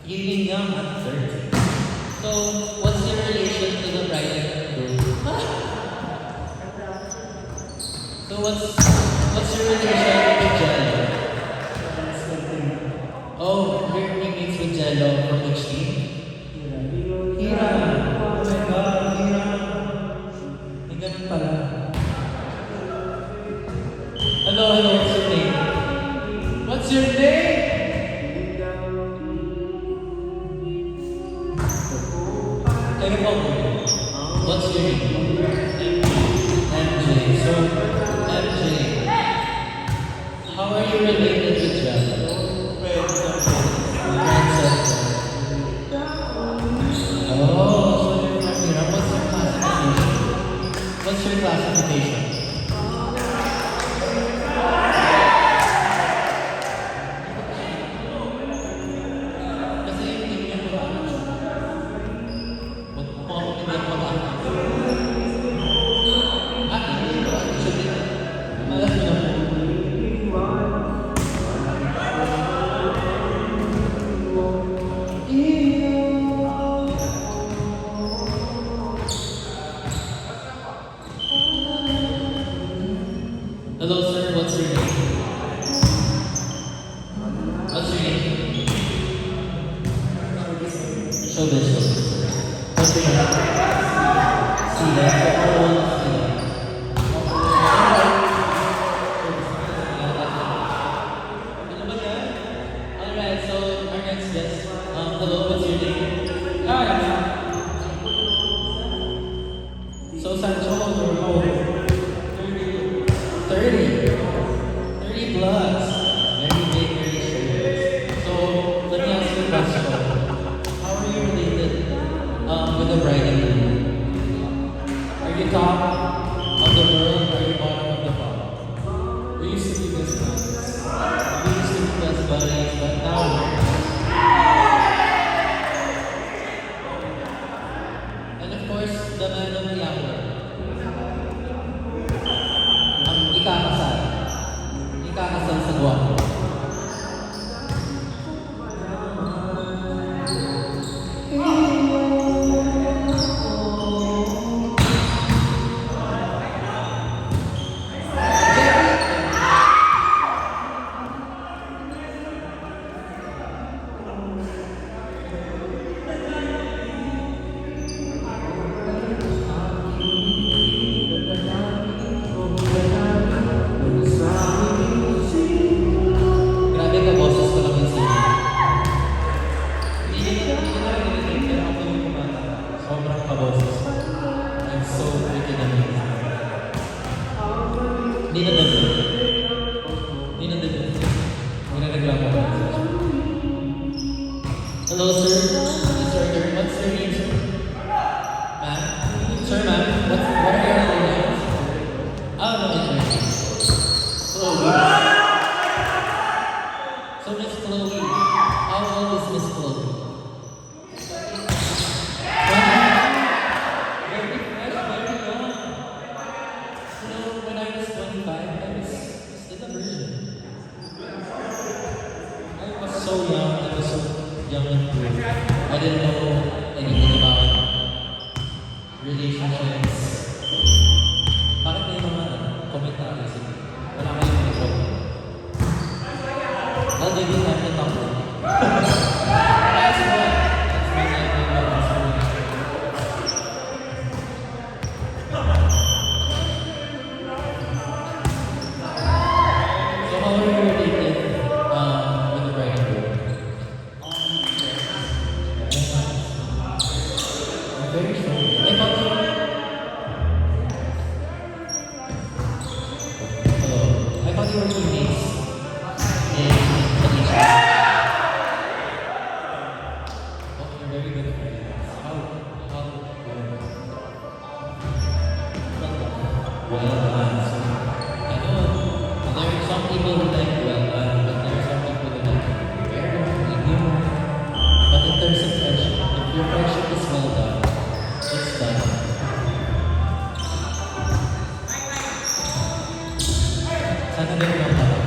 Feeling young at 30. So, what's your relation to the bride and groom? So, what's your relation with Jello? Oh, your teammates with Jello from which team? Hira. Oh my God, Hira. May ganun pala. Hello, what's your name? What's your name? Kayo po. What's your name? MJ. So, MJ, how are you related to Jello? What's your classification? Kasi yung team niya po ako. Huwag mo ako hindi ako mag-aakit. Hindi ko. Actually, malas mo na po. Hello sir, what's your name? What's your name? Showbiz. What's your name? Sila. How old is Sila? Ano ba yan? Alright, so our next guest. Hello, what's your name? So Sancho, or how old? 30 plus. Very big, very serious. So, let me ask you a question. How are you related with the bride and groom? Are you top of the world or are you bottom of the pop? We used to be best buddies. But now and of course, the man of the hour. Ang ikakasal sa Guam. Grabe ka, boses ko lang yung singing. Hindi ko na rin pero ako yung kumanta. Sobrang kaboses. I'm so freaking amazing. Hindi na dito. Hindi na nagreklamo ko. Hello sir, it's your turn. What's your name sir? Ma'am? Sir ma'am, what are your names? Oh no, it's your name. So Miss Chloe, how old is Miss Chloe? Very fresh, very young. You know, when I was 25, I was still a virgin. I was so young, I was so young and cool. I didn't know anything about relationships. Bakit may mga komentaryo sila? Wala kayong control. I'll give you time to talk to me. That's my name. So how are you related with the bride and groom? I'm very sure. I thought you were teammates in Malaysia. Oh, you're very good friends. How? Well done. So, I know there are some people who like well done, but there are some people who like very good. But in terms of friendship, if your friendship is well done, it's done. Sana ganun lang pala.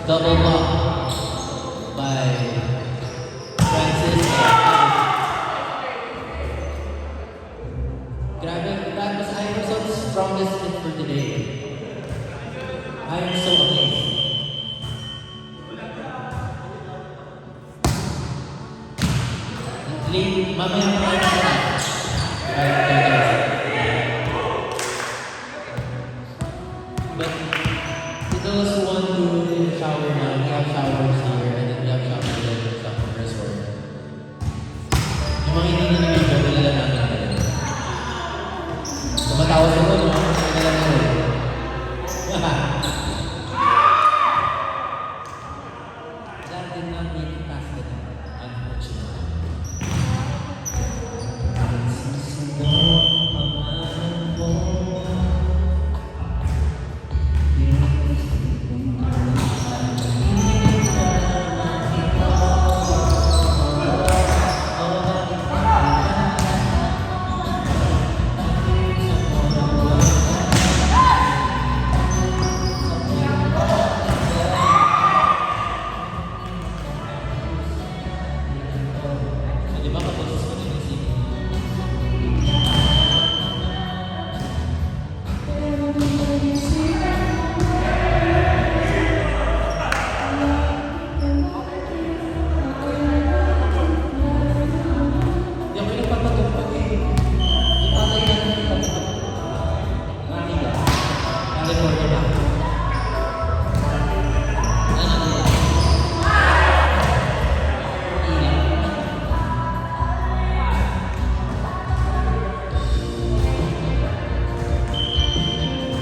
Double Lock by Francis and Grabe, that was Iverson's strongest hit for today. I am so amazed. Late, mamaya pa tayo na. But to those who want to shower now, we have showers here and then we have showers there sa resort. Yung mga hindi na nabidyo, nilala namin kayo. Tumatawa sa ulo, nilala namin. That did not make it past the night, unfortunately. Di ba kapag gusto nyo yung sige? Di ako yung papatupag eh. Ipatay natin yung papatupag. Mami ba? California ba? Ano ba?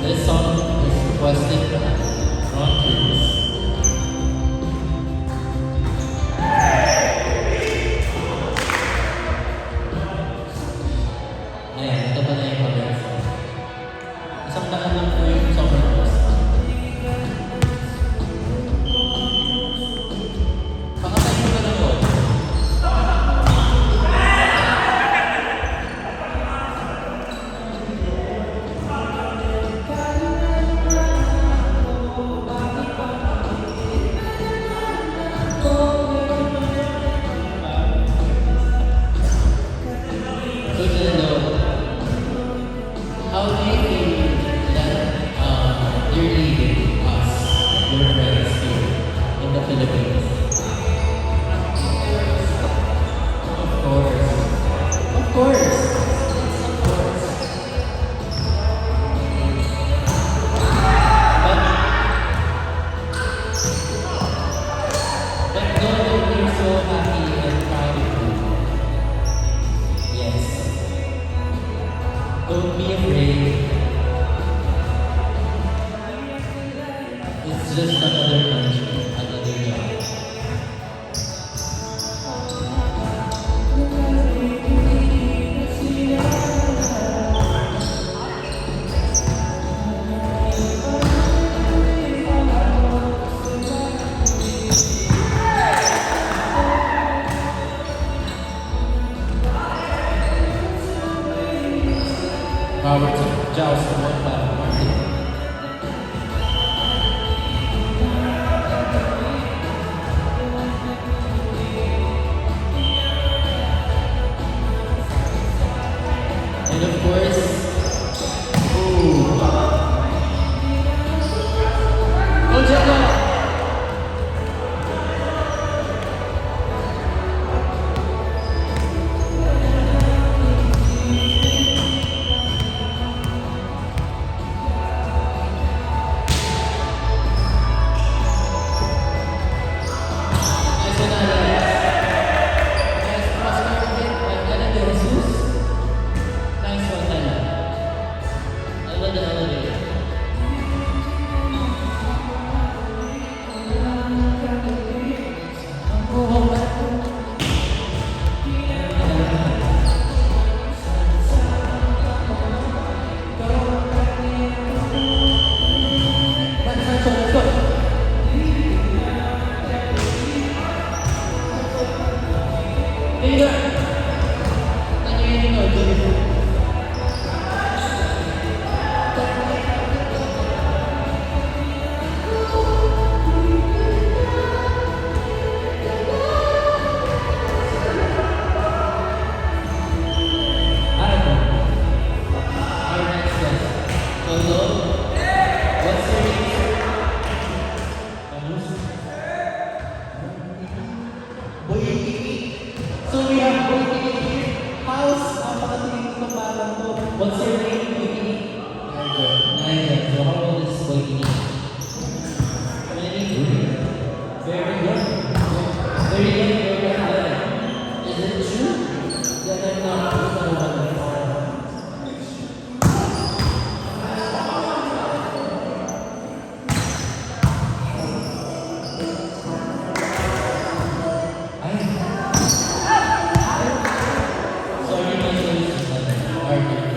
This song is requested from Chris. Ayan, ito pa na yung comments. Isang daan lang po yung song request. Pakatay mo na lang po. So, how do you think that you're leaving us, your friends here in the Philippines? Of course. Of course. Of course. But know that we're so happy and proud of you. Yes. Don't be afraid. It's just another country, another job. Robert Joust, one by Martin. And of course, go Jacko! So we have Boy Kini here. How's napakatingin itong batang to? What's your name, Boy Kini? Nigel. So how old is Boy Kini? 23. Very good. Very good. Very good. Is it true that I'm not one? Sorry, my choice is not arguing.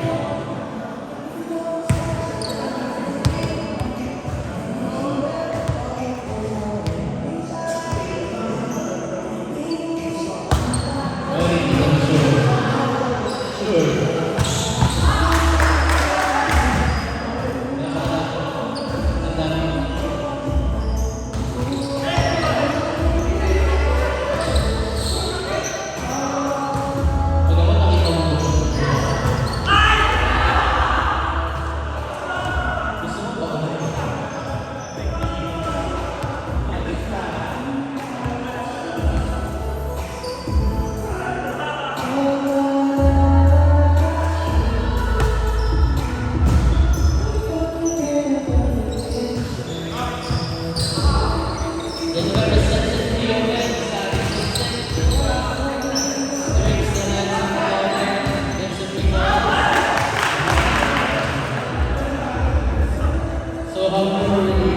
So how do you really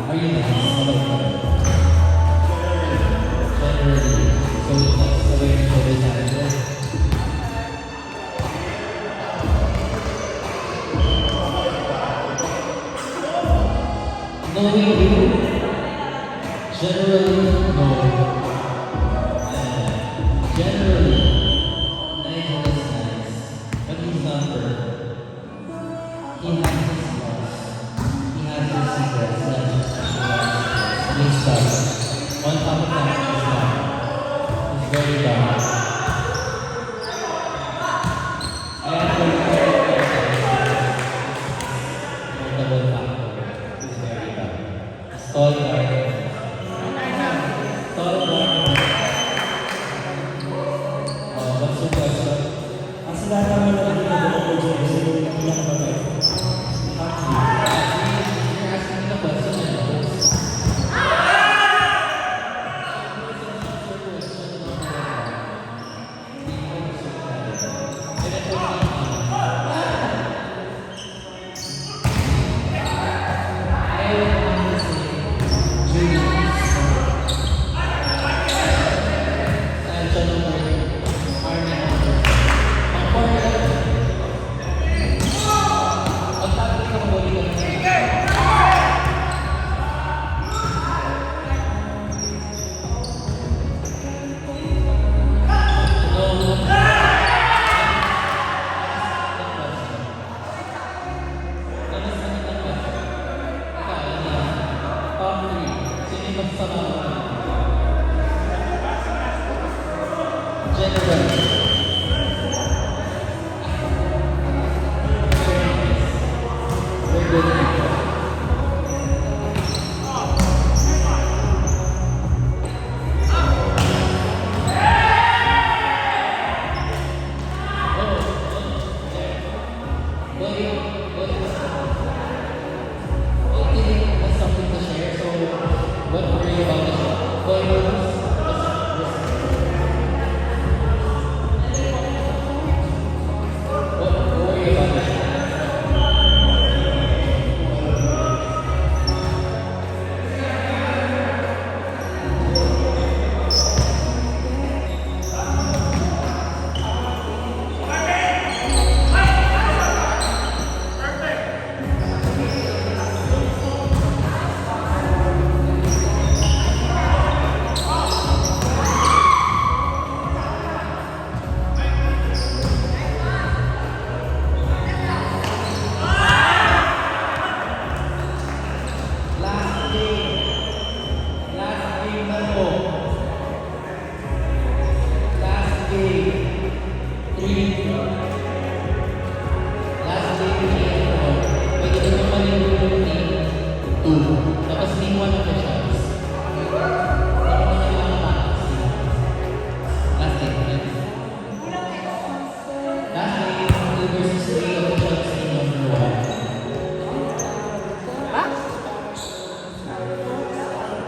Are you nice? Generally. So that's the way you show this answer. Knowing you, generally, no. Generally, Nigel is nice, but he's not perfect. He has his flaws. He has his secrets, not just his stuff. On top of that, he's bad. He's very bad. And double factor. He's very bad. He's tall guy. Tall guy. What's your question? Ang sila naman na hindi na ako po dyan kasi yung pinakabatay. You're asking me the question, I know. What were you about to say?